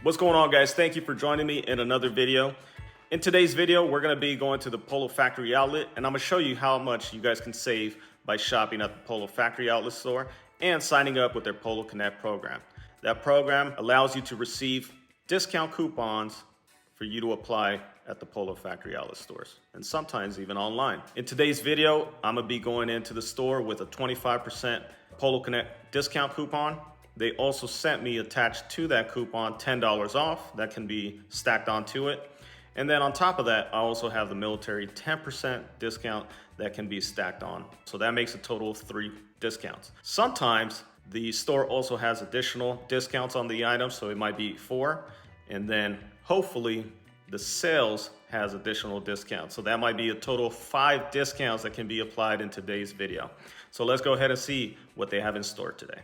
What's going on, guys? Thank you for joining me in another video. In today's video, we're going to be going to the Polo factory outlet, and I'm going to show you how much you guys can save by shopping at the Polo factory outlet store and signing up with their Polo Connect program. That program allows you to receive discount coupons for you to apply at the Polo factory outlet stores, and sometimes even online. In today's video, I'm going to be going into the store with a 25% Polo Connect discount coupon. They also sent me attached to that coupon $10 off that can be stacked onto it. And then on top of that, I also have the military 10% discount that can be stacked on. So that makes a total of 3 discounts. Sometimes the store also has additional discounts on the items, so it might be 4. And then hopefully the sales has additional discounts. So that might be a total of 5 discounts that can be applied in today's video. So let's go ahead and see what they have in store today.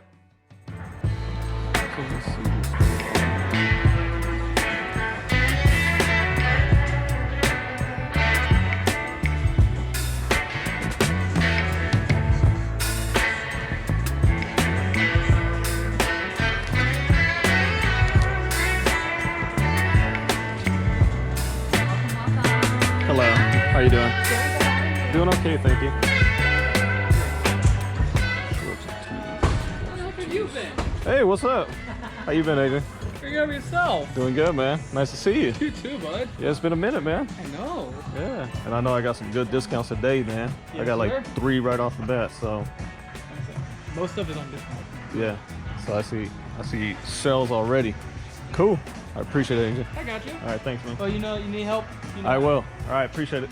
Hello, how you doing? Doing okay, thank you. How have you been? Hey, what's up? How you been, Adrian? Figure out yourself. Doing good, man. Nice to see you. You too, bud. Yeah, it's been a minute, man. I know. Yeah, and I know I got some good discounts today, man. I Yes, got like sir. 3 right off the bat, so Most stuff is on discount. yeah. So I see sales already. Cool. I appreciate it, Adrian. I got you. All right, thanks, man. Oh, you know, you need help? You know I will. All right, appreciate it.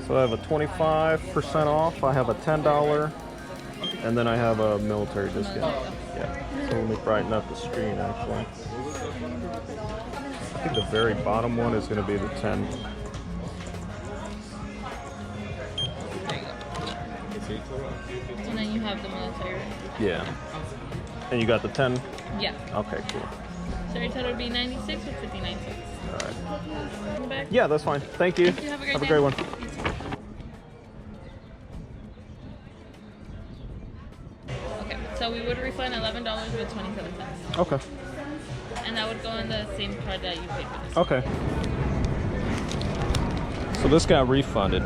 So I have a 25% off, I have a $10, and then I have a military discount. Yeah, so let me brighten up the screen actually. I think the very bottom one is going to be the 10. And then you have the military. Yeah. And you got the 10? Yeah. Okay, cool. So your total would be 96 or 59 cents. All right. Back. Yeah, that's fine. Thank you. Thank you. Have a great Have a day. great one. Okay, so we would refund $11 with 27 cents. Okay. And that would go on the same card that you paid for this. Okay. So this got refunded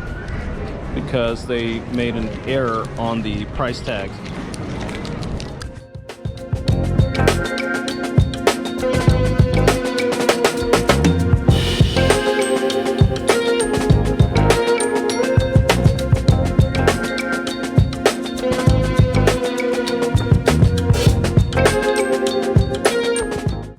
because they made an error on the price tags.